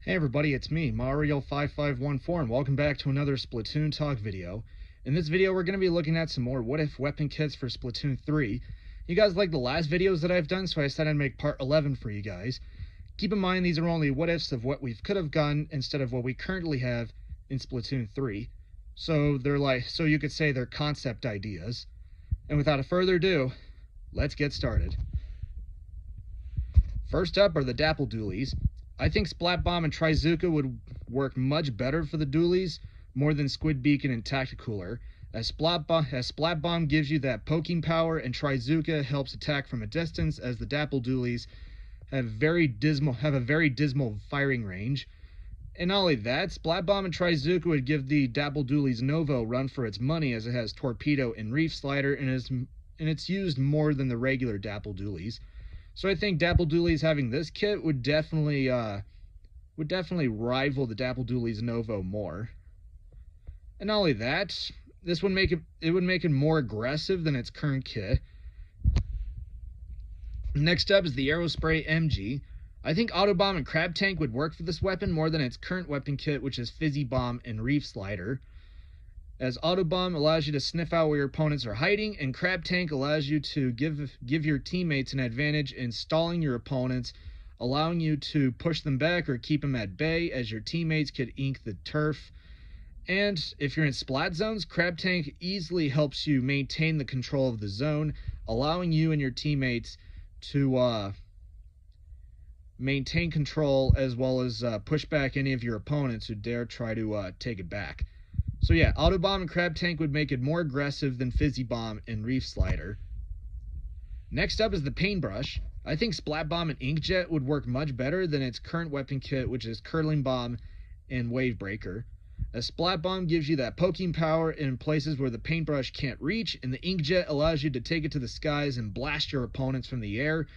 Hey everybody, it's me, Mario5514, and welcome back to another Splatoon Talk video. In this video, we're going to be looking at some more what-if weapon kits for Splatoon 3. You guys liked the last videos that I've done, so I decided to make part 11 for you guys. Keep in mind, these are only what-ifs of what we could have gotten instead of what we currently have in Splatoon 3. So you could say they're concept ideas. And without further ado, let's get started. First up are the Dapple Dualies. I think Splat Bomb and Trizooka would work much better for the dualies, more than Squid Beacon and Tacticooler, as Splat Bomb gives you that poking power and Trizooka helps attack from a distance, as the Dapple Dualies have a very dismal firing range. And not only that, Splat Bomb and Trizooka would give the Dapple Dualies Novo run for its money, as it has Torpedo and Reef Slider, and it's used more than the regular Dapple Dualies. So I think Dapple Dualies having this kit would definitely rival the Dapple Dualies Novo more. And not only that, this would make it more aggressive than its current kit. Next up is the Aerospray MG. I think Auto Bomb and Crab Tank would work for this weapon more than its current weapon kit, which is Fizzy Bomb and Reef Slider, as Auto Bomb allows you to sniff out where your opponents are hiding, and Crab Tank allows you to give your teammates an advantage in stalling your opponents, allowing you to push them back or keep them at bay, as your teammates could ink the turf. And if you're in splat zones, Crab Tank easily helps you maintain the control of the zone, allowing you and your teammates to maintain control, as well as push back any of your opponents who dare try to take it back. So yeah, Auto Bomb and Crab Tank would make it more aggressive than Fizzy Bomb and Reef Slider. Next up is the Paintbrush. I think Splat Bomb and Inkjet would work much better than its current weapon kit, which is Curling Bomb and Wave Breaker. A Splat Bomb gives you that poking power in places where the Paintbrush can't reach, and the Inkjet allows you to take it to the skies and blast your opponents from the air,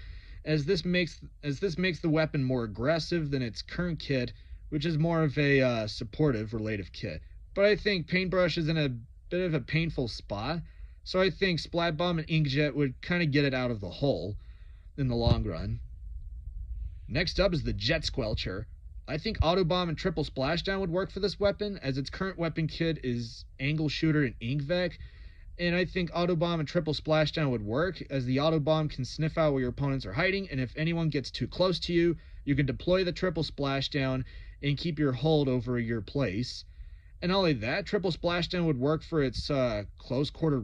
as this makes the weapon more aggressive than its current kit, which is more of a supportive relative kit. But I think Paintbrush is in a bit of a painful spot, so I think Splat Bomb and Inkjet would kind of get it out of the hole in the long run. Next up is the Jet Squelcher. I think Auto Bomb and Triple Splashdown would work for this weapon, as its current weapon kit is Angle Shooter and Inkvec, and I think Auto Bomb and Triple Splashdown would work, as the Auto Bomb can sniff out where your opponents are hiding, and if anyone gets too close to you, you can deploy the Triple Splashdown and keep your hold over your place. And not only that, Triple Splashdown would work for its close quarter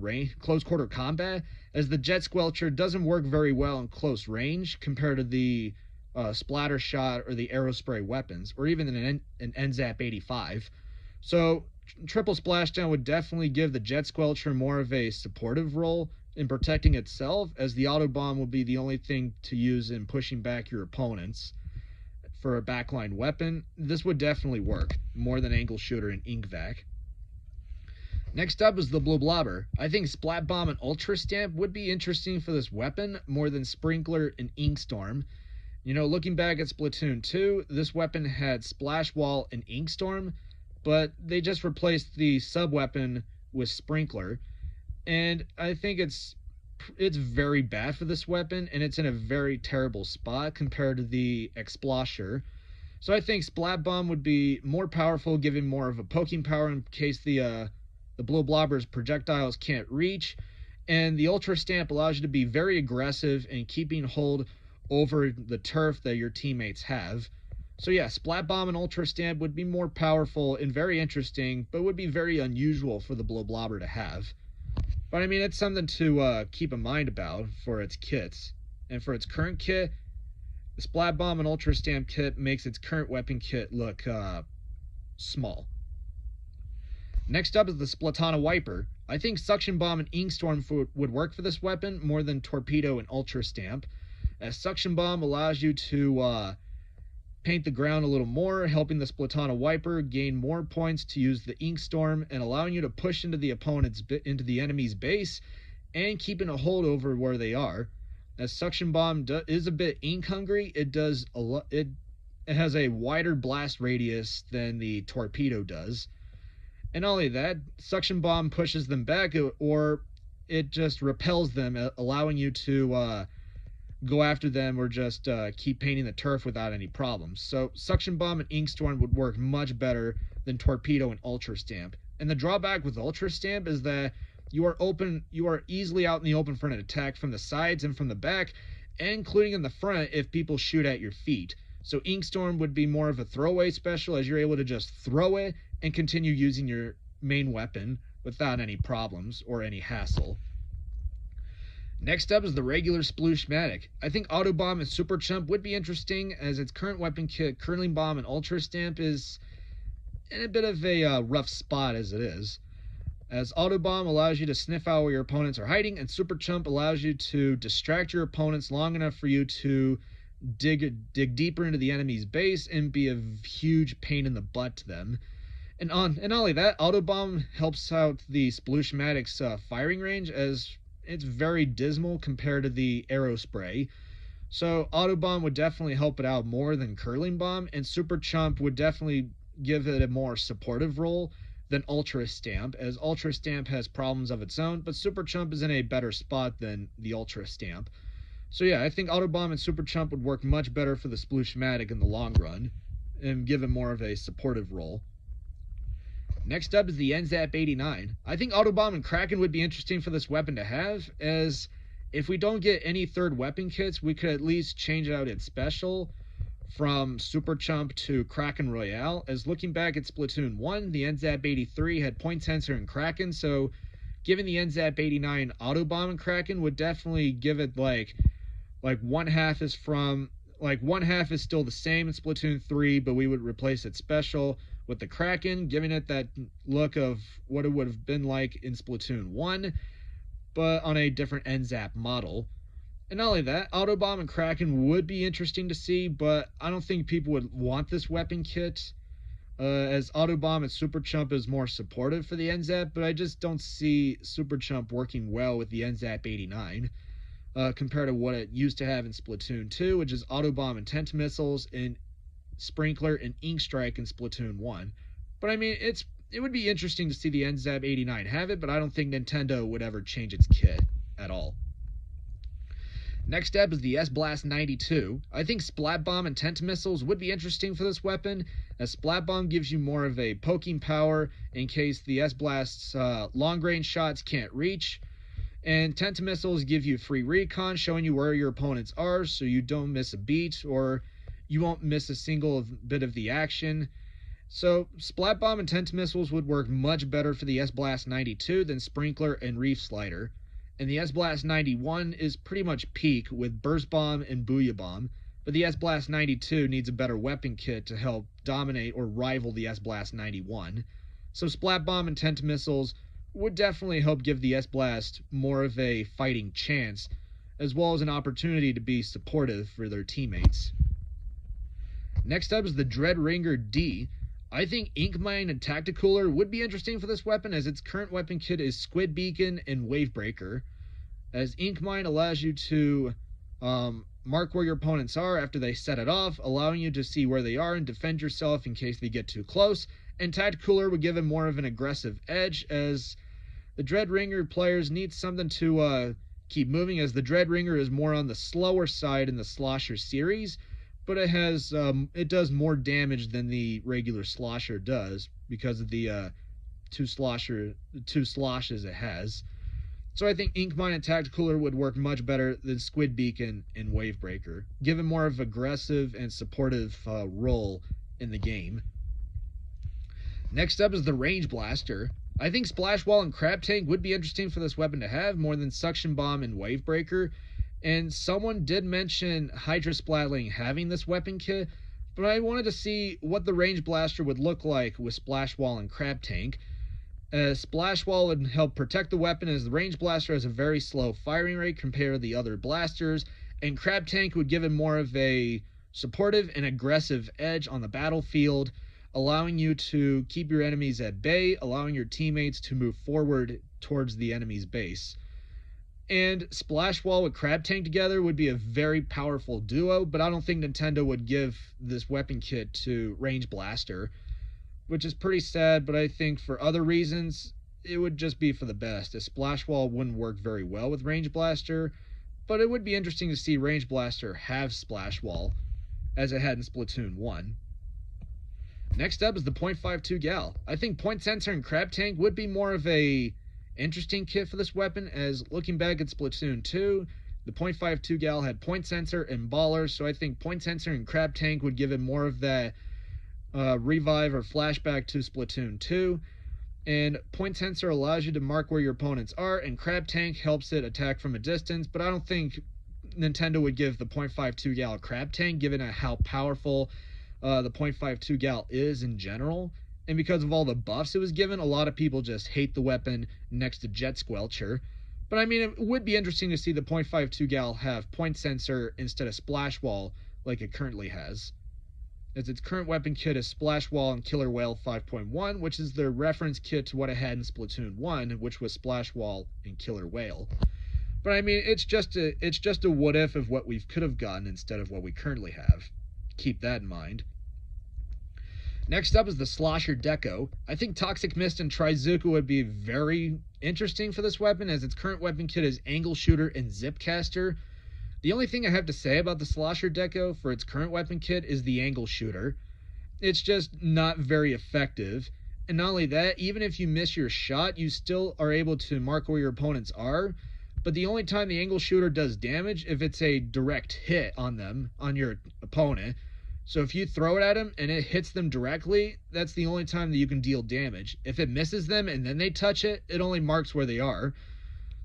combat, as the Jet Squelcher doesn't work very well in close range compared to the Splatter Shot or the Aerospray weapons, or even an NZAP 85. So Triple Splashdown would definitely give the Jet Squelcher more of a supportive role in protecting itself, as the Auto Bomb would be the only thing to use in pushing back your opponents. For a backline weapon, this would definitely work, more than Angle Shooter and Inkvac. Next up is the Blue Blobber. I think Splat Bomb and Ultra Stamp would be interesting for this weapon, more than Sprinkler and Inkstorm. You know, looking back at Splatoon 2, this weapon had Splash Wall and Inkstorm, but they just replaced the sub-weapon with Sprinkler, and I think it's very bad for this weapon, and it's in a very terrible spot compared to the Explosher. So I think Splat Bomb would be more powerful, giving more of a poking power in case the Blue Blobber's projectiles can't reach, and the Ultra Stamp allows you to be very aggressive and keeping hold over the turf that your teammates have. So yeah, Splat Bomb and Ultra Stamp would be more powerful and very interesting, but would be very unusual for the Blue Blobber to have. But I mean, it's something to keep in mind about for its kits. And for its current kit, the Splat Bomb and Ultra Stamp kit makes its current weapon kit look small. Next up is the Splatana Wiper. I think Suction Bomb and Inkstorm would work for this weapon more than Torpedo and Ultra Stamp, as Suction Bomb allows you to paint the ground a little more, helping the Splatana Wiper gain more points to use the Inkstorm, and allowing you to push into the enemy's base and keeping a hold over where they are. As Suction Bomb is a bit ink hungry, it has a wider blast radius than the Torpedo does. And not only that, Suction Bomb pushes them back, or it just repels them, allowing you to go after them or just keep painting the turf without any problems. So Suction Bomb and Ink Storm would work much better than Torpedo and Ultra Stamp. And the drawback with Ultra Stamp is that you are easily out in the open for an attack from the sides and from the back, including in the front if people shoot at your feet. So Ink Storm would be more of a throwaway special, as you're able to just throw it and continue using your main weapon without any problems or any hassle. Next up is the regular Splooshmatic. I think Auto Bomb and Super Chump would be interesting, as its current weapon kit, Curling Bomb and Ultra Stamp, is in a bit of a rough spot as it is. As Auto Bomb allows you to sniff out where your opponents are hiding, and Super Chump allows you to distract your opponents long enough for you to dig deeper into the enemy's base and be a huge pain in the butt to them. And not only that, Auto Bomb helps out the Splooshmatic's firing range, as it's very dismal compared to the Arrow Spray. So Auto Bomb would definitely help it out more than Curling Bomb, and Super Chump would definitely give it a more supportive role than Ultra Stamp, as Ultra Stamp has problems of its own, but Super Chump is in a better spot than the Ultra Stamp. So yeah, I think Auto Bomb and Super Chump would work much better for the Splooshmatic in the long run, and give it more of a supportive role. Next up is the NZAP 89. I think Auto Bomb and Kraken would be interesting for this weapon to have, as if we don't get any third weapon kits, we could at least change out its special from Super Chump to Kraken Royale, as looking back at Splatoon 1, the NZAP 83 had Point Sensor and Kraken, so giving the NZAP 89 Auto Bomb and Kraken would definitely give it like one half is still the same in Splatoon 3, but we would replace its special with the Kraken, giving it that look of what it would have been like in Splatoon 1, but on a different NZAP model. And not only that, Auto Bomb and Kraken would be interesting to see, but I don't think people would want this weapon kit, as Auto Bomb and Super Chump is more supportive for the NZAP, but I just don't see Super Chump working well with the NZAP 89. Compared to what it used to have in Splatoon 2, which is Auto Bomb and Tent Missiles, and Sprinkler and Ink Strike in Splatoon 1. But I mean, it would be interesting to see the NZAP 89 have it, but I don't think Nintendo would ever change its kit at all. Next up is the S-Blast 92. I think Splat Bomb and Tent Missiles would be interesting for this weapon, as Splat Bomb gives you more of a poking power in case the S-Blast's long-range shots can't reach, and Tent Missiles give you free recon, showing you where your opponents are so you don't miss a beat, or you won't miss a single bit of the action. So Splat Bomb and Tent Missiles would work much better for the S-Blast 92 than Sprinkler and Reef Slider. And the S-Blast 91 is pretty much peak with Burst Bomb and Booyah Bomb, but the S-Blast 92 needs a better weapon kit to help dominate or rival the S-Blast 91. So Splat Bomb and Tent Missiles would definitely help give the S-Blast more of a fighting chance, as well as an opportunity to be supportive for their teammates. Next up is the Dread Ringer D. I think Ink Mine and Tacticooler would be interesting for this weapon, as its current weapon kit is Squid Beacon and Wavebreaker, as Ink Mine allows you to mark where your opponents are after they set it off, allowing you to see where they are and defend yourself in case they get too close, and Tacticooler would give him more of an aggressive edge, as the Dread Ringer players need something to keep moving, as the Dread Ringer is more on the slower side in the Slosher series, but it does more damage than the regular Slosher does because of the two sloshes it has. So I think Ink Mine and Tacticooler would work much better than Squid Beacon and Wavebreaker, given more of aggressive and supportive role in the game. Next up is the Range Blaster. I think Splash Wall and Crab Tank would be interesting for this weapon to have more than Suction Bomb and Wavebreaker, and someone did mention Hydra Splatling having this weapon kit, but I wanted to see what the Range Blaster would look like with Splash Wall and Crab Tank. Splash Wall would help protect the weapon, as the Range Blaster has a very slow firing rate compared to the other blasters, and Crab Tank would give it more of a supportive and aggressive edge on the battlefield, allowing you to keep your enemies at bay, allowing your teammates to move forward towards the enemy's base. And Splash Wall with Crab Tank together would be a very powerful duo, but I don't think Nintendo would give this weapon kit to Range Blaster, which is pretty sad, but I think for other reasons, it would just be for the best, as Splash Wall wouldn't work very well with Range Blaster, but it would be interesting to see Range Blaster have Splash Wall, as it had in Splatoon 1. Next up is the .52 Gal. I think Point Sensor and Crab Tank would be more of a interesting kit for this weapon, as looking back at Splatoon 2, the .52 Gal had Point Sensor and Baller, so I think Point Sensor and Crab Tank would give it more of that revive or flashback to Splatoon 2. And Point Sensor allows you to mark where your opponents are, and Crab Tank helps it attack from a distance, but I don't think Nintendo would give the .52 Gal Crab Tank, given how powerful the .52 Gal is in general. And because of all the buffs it was given, a lot of people just hate the weapon next to Jet Squelcher. But I mean, it would be interesting to see the .52 Gal have Point Sensor instead of Splash Wall like it currently has, as its current weapon kit is Splash Wall and Killer Whale 5.1, which is the reference kit to what it had in Splatoon 1, which was Splash Wall and Killer Whale. But I mean, it's just a what if of what we could have gotten instead of what we currently have. Keep that in mind. Next up is the Slosher Deco. I think Toxic Mist and Trizuka would be very interesting for this weapon, as its current weapon kit is Angle Shooter and Zipcaster. The only thing I have to say about the Slosher Deco for its current weapon kit is the Angle Shooter. It's just not very effective. And not only that, even if you miss your shot, you still are able to mark where your opponents are. But the only time the Angle Shooter does damage if it's a direct hit on them, on your opponent. So if you throw it at them and it hits them directly, that's the only time that you can deal damage. If it misses them and then they touch it, it only marks where they are.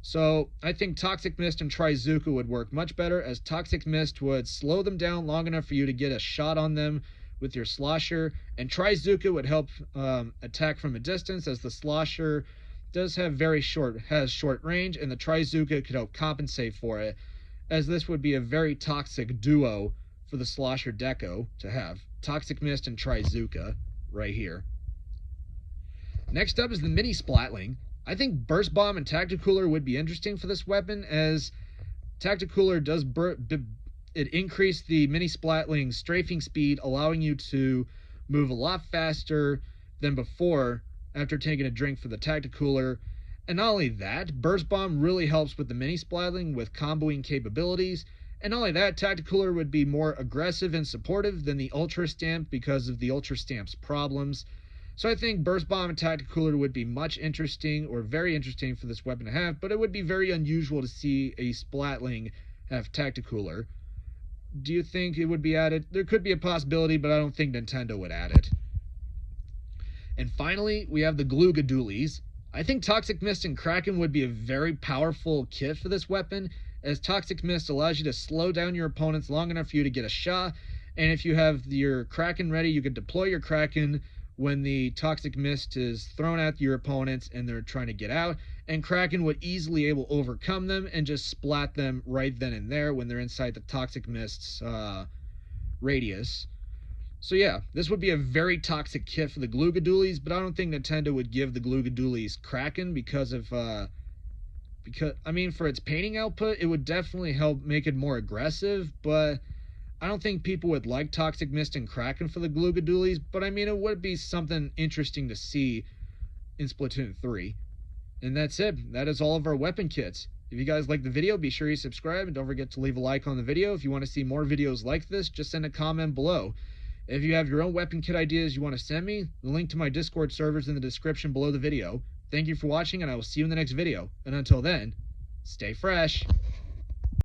So I think Toxic Mist and Trizuka would work much better, as Toxic Mist would slow them down long enough for you to get a shot on them with your Slosher, and Trizuka would help attack from a distance, as the Slosher does have short range, and the Trizuka could help compensate for it, as this would be a very toxic duo for the Slosher Deco to have. Toxic Mist and Trizuka right here. Next up is the Mini Splatling. I think Burst Bomb and Tacticooler would be interesting for this weapon, as Tacticooler does increase the Mini Splatling's strafing speed, allowing you to move a lot faster than before after taking a drink for the Tacticooler. And not only that, Burst Bomb really helps with the Mini Splatling with comboing capabilities. And not only that, Tacticooler would be more aggressive and supportive than the Ultra Stamp because of the Ultra Stamp's problems. So I think Burst Bomb and Tacticooler would be much interesting, or very interesting for this weapon to have, but it would be very unusual to see a Splatling have Tacticooler. Do you think it would be added? There could be a possibility, but I don't think Nintendo would add it. And finally, we have the Gloogadoolies. I think Toxic Mist and Kraken would be a very powerful kit for this weapon, as Toxic Mist allows you to slow down your opponents long enough for you to get a shot, and if you have your Kraken ready, you can deploy your Kraken when the Toxic Mist is thrown at your opponents and they're trying to get out, and Kraken would easily able to overcome them and just splat them right then and there when they're inside the Toxic Mist's radius. So yeah, this would be a very toxic kit for the Gloogadoolies, but I don't think Nintendo would give the Gloogadoolies Kraken because I mean, for its painting output, it would definitely help make it more aggressive, but I don't think people would like Toxic Mist and Kraken for the Gloogadoolies, but I mean, it would be something interesting to see in Splatoon 3. And that's it. That is all of our weapon kits. If you guys like the video, be sure you subscribe, and don't forget to leave a like on the video. If you want to see more videos like this, just send a comment below. If you have your own weapon kit ideas you want to send me, the link to my Discord server is in the description below the video. Thank you for watching, and I will see you in the next video. And until then, stay fresh.